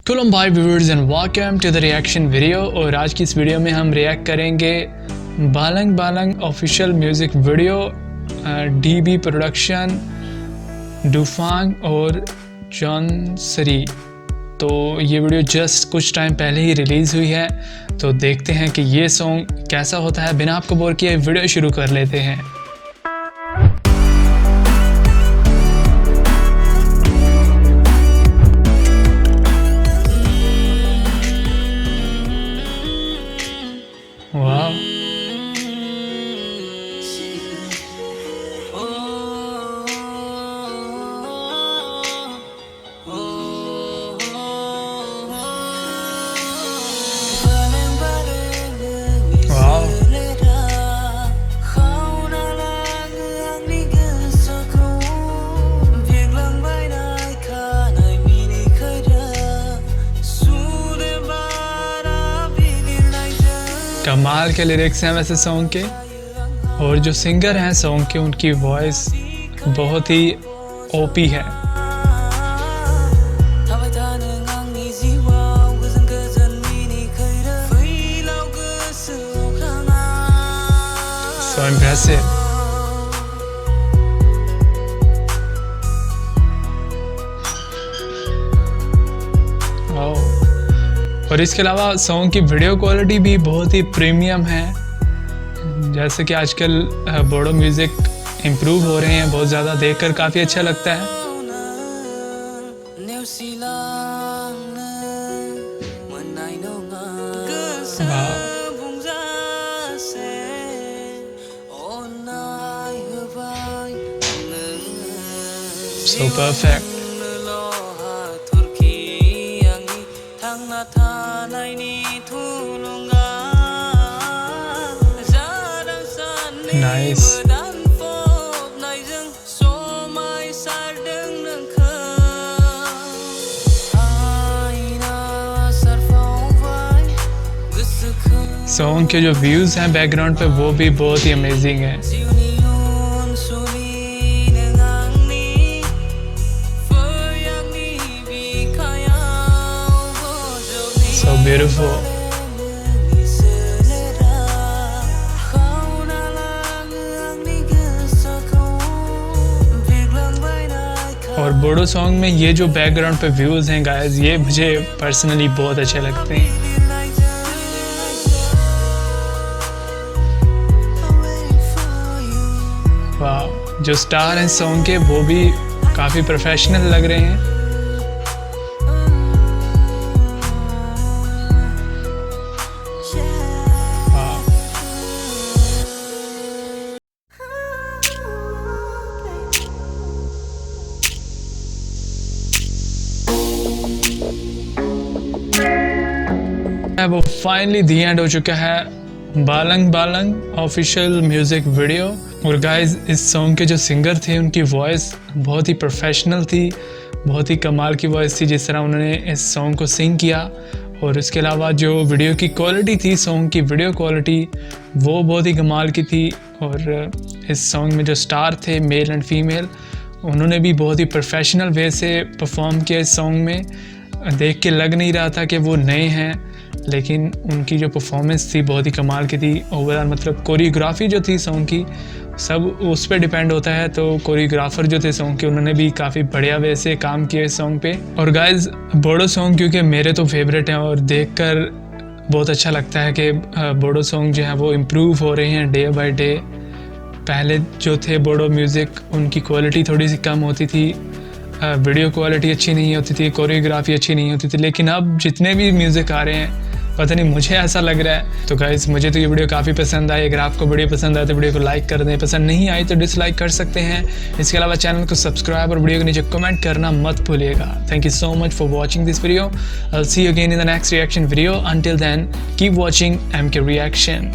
शुलम भाई viewers and welcome to the reaction video. और आज की इस वीडियो में हम रिएक्ट करेंगे बालंग बालंग official music video, DB production, डूफांग और जॉन सरी। तो ये वीडियो जस्ट कुछ टाइम पहले ही रिलीज़ हुई है, तो देखते हैं कि ये सॉन्ग कैसा होता है। बिना आपको बोर किए वीडियो शुरू कर लेते हैं। वाह, कमाल के लिरिक्स हैं वैसे सॉन्ग के, और जो सिंगर हैं सॉन्ग के उनकी वॉइस बहुत ही ओपी है। So impressive। और इसके अलावा सॉन्ग की वीडियो क्वालिटी भी बहुत ही प्रीमियम है। जैसे कि आजकल बोडो म्यूज़िक इम्प्रूव हो रहे हैं बहुत ज़्यादा, देखकर काफ़ी अच्छा लगता है। So perfect। Nice। सॉन्ग के जो व्यूज हैं बैकग्राउंड पे वो भी बहुत ही अमेजिंग है। So beautiful। और बोडो सॉन्ग में ये जो बैकग्राउंड पे व्यूज हैं गाइस, ये मुझे पर्सनली बहुत अच्छे लगते हैं। वाह, जो स्टार हैं सॉन्ग के वो भी काफ़ी प्रोफेशनल लग रहे हैं। वो फाइनली दी एंड हो चुका है बालंग बालंग ऑफिशियल म्यूज़िक वीडियो। और गाइस, इस सॉन्ग के जो सिंगर थे उनकी वॉइस बहुत ही प्रोफेशनल थी, बहुत ही कमाल की वॉइस थी जिस तरह उन्होंने इस सॉन्ग को सिंग किया। और इसके अलावा जो वीडियो की क्वालिटी थी, सॉन्ग की वीडियो क्वालिटी, वो बहुत ही कमाल की थी। और इस सॉन्ग में जो स्टार थे मेल एंड फीमेल, उन्होंने भी बहुत ही प्रोफेशनल वे से परफॉर्म किया इस सॉन्ग में। देख के लग नहीं रहा था कि वो नए हैं, लेकिन उनकी जो परफॉर्मेंस थी बहुत ही कमाल की थी। ओवरऑल मतलब कोरियोग्राफी जो थी सॉन्ग की, सब उस पर डिपेंड होता है। तो कोरियोग्राफर जो थे सॉन्ग के, उन्होंने भी काफ़ी बढ़िया वे से काम किया इस सॉन्ग पे। और गाइस, बोडो सॉन्ग क्योंकि मेरे तो फेवरेट हैं और देखकर बहुत अच्छा लगता है कि बोडो सॉन्ग जो है वो इम्प्रूव हो रहे हैं डे बाय डे। पहले जो थे बोडो म्यूज़िक, उनकी क्वालिटी थोड़ी सी कम होती थी, वीडियो क्वालिटी अच्छी नहीं होती थी, कोरियोग्राफी अच्छी नहीं होती थी। लेकिन अब जितने भी म्यूज़िक आ रहे हैं, पता नहीं, मुझे ऐसा लग रहा है। तो गाइस, मुझे तो ये वीडियो काफ़ी पसंद आई। अगर आपको वीडियो पसंद आए तो वीडियो को लाइक कर दें, पसंद नहीं आई तो डिसलाइक कर सकते हैं। इसके अलावा चैनल को सब्सक्राइब और वीडियो के नीचे कमेंट करना मत भूलिएगा। Thank you so much for watching this video. I will see you again in the next reaction video. Until then keep watching MK Reaction।